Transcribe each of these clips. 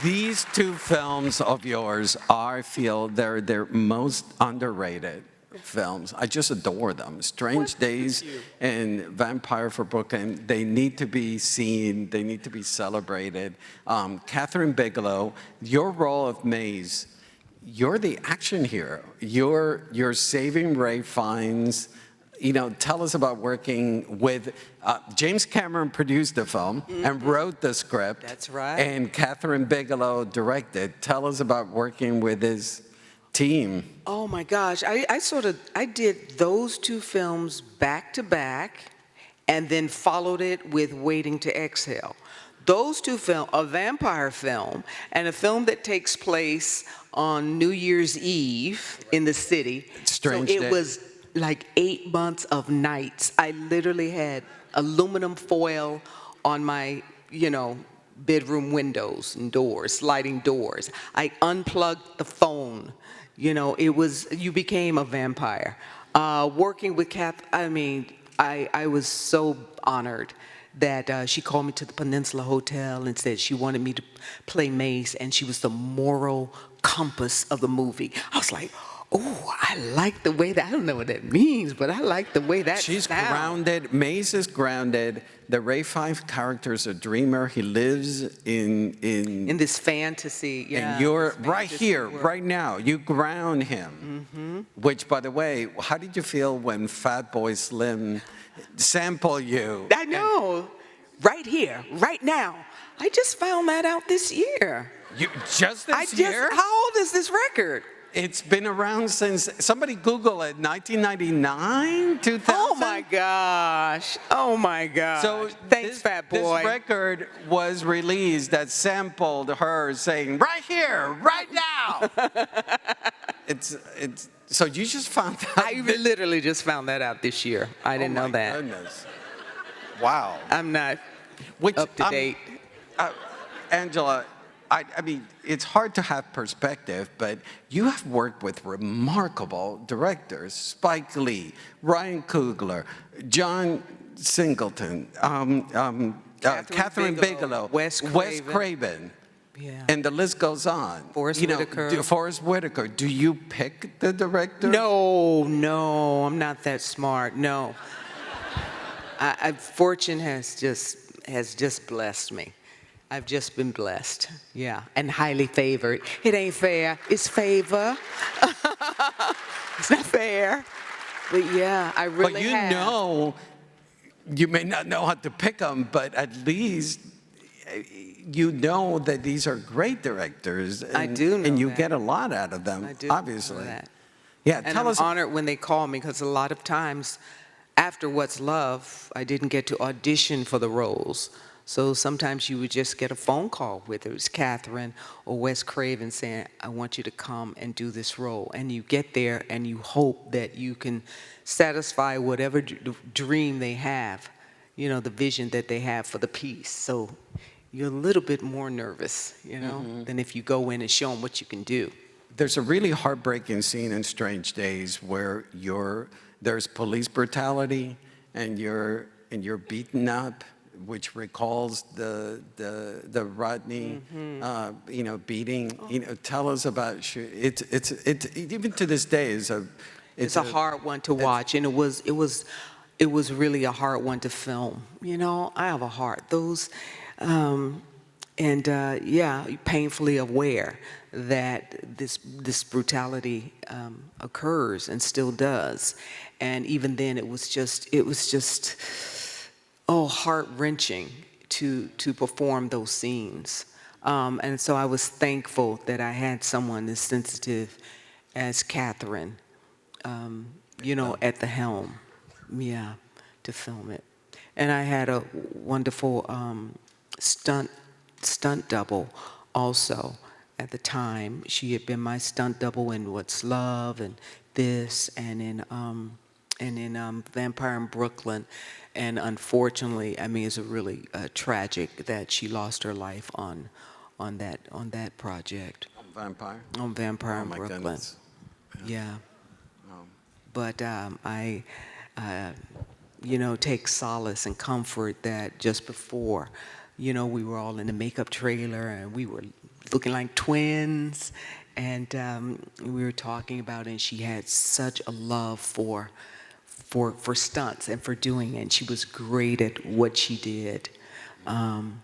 These two films of yours, I feel they're most underrated films. I just adore them. Strange Days and Vampire for Brooklyn, they need to be seen. They need to be celebrated. Catherine Bigelow, your role of Maze, you're the action hero. You're saving Ray Fiennes. You know, tell us about working with, James Cameron produced the film and wrote the script. That's right. And Catherine Bigelow directed. Tell us about working with his team. Oh my gosh, I did those two films back to back and then followed it with Waiting to Exhale. Those two films, a vampire film and a film that takes place on New Year's Eve in the city. Strange so it Day. was like 8 months of nights. I literally had aluminum foil on my, bedroom windows and doors, sliding doors. I unplugged the phone. You became a vampire. Working with Kath, I was so honored that she called me to the Peninsula Hotel and said she wanted me to play Mace, and she was the moral compass of the movie. I was like, oh, I like the way that, I don't know what that means, but I like the way that She's sounds. grounded. Maze is grounded. The Ray Fiennes character is a dreamer. He lives In this fantasy, yeah. and you're this right fantasy here, world. right now. You ground him. Which, by the way, how did you feel when Fatboy Slim sampled you? I know, right here, right now. I just found that out this year. You just this year? How old is this record? It's been around since, somebody Google it, 1999, 2000? Oh my gosh. Oh my gosh. So thanks, Fat Boy. This record was released that sampled her saying, right here, right now. it's, so you just found out. I literally just found that out this year. I didn't know that. Oh my goodness. Wow. I'm not up to date. Angela, I mean, it's hard to have perspective, but you have worked with remarkable directors: Spike Lee, Ryan Coogler, John Singleton, Catherine Bigelow, Wes Craven. Yeah. And the list goes on. Forrest Whitaker. Forrest Whitaker. Do you pick the director? No, I'm not that smart. No. Fortune has just blessed me. I've just been blessed, yeah, and highly favored. It ain't fair, it's favor. It's not fair, but yeah, I really have. But you may not know how to pick them, but at least you know that these are great directors. And, I do know and you that. get a lot out of them, I do obviously. know that. Yeah, And tell I'm us. honored when they call me, because a lot of times after What's Love, I didn't get to audition for the roles. So sometimes you would just get a phone call, whether it's Catherine or Wes Craven, saying, I want you to come and do this role. And you get there and you hope that you can satisfy whatever dream they have, the vision that they have for the piece. So you're a little bit more nervous, than if you go in and show them what you can do. There's a really heartbreaking scene in Strange Days where there's police brutality and you're beaten up, which recalls the Rodney, beating. Tell us about it's even to this day It's a hard one to watch, and it was really a hard one to film. I have a heart. Painfully aware that this brutality occurs and still does, and even then it was just heart-wrenching to perform those scenes. And so I was thankful that I had someone as sensitive as Catherine, at the helm, to film it. And I had a wonderful stunt double also at the time. She had been my stunt double in What's Love and this, and in Vampire in Brooklyn. And unfortunately, it's really tragic that she lost her life on that project. On Vampire? On Vampire in my Brooklyn. Goodness. Yeah. But I take solace and comfort that just before, we were all in the makeup trailer and we were looking like twins. And we were talking about it, and she had such a love for stunts and for doing it. And she was great at what she did. And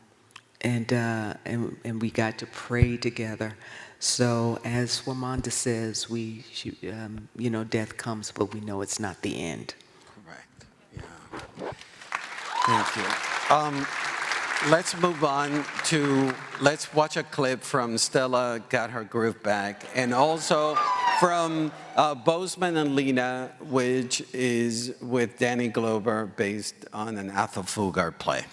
we got to pray together. So as Wamanda says, death comes, but we know it's not the end. Correct. Yeah. Thank you. Let's move on to, let's watch a clip from Stella Got Her Groove Back, and also from Bozeman and Lena, which is with Danny Glover, based on an Athol Fugard play.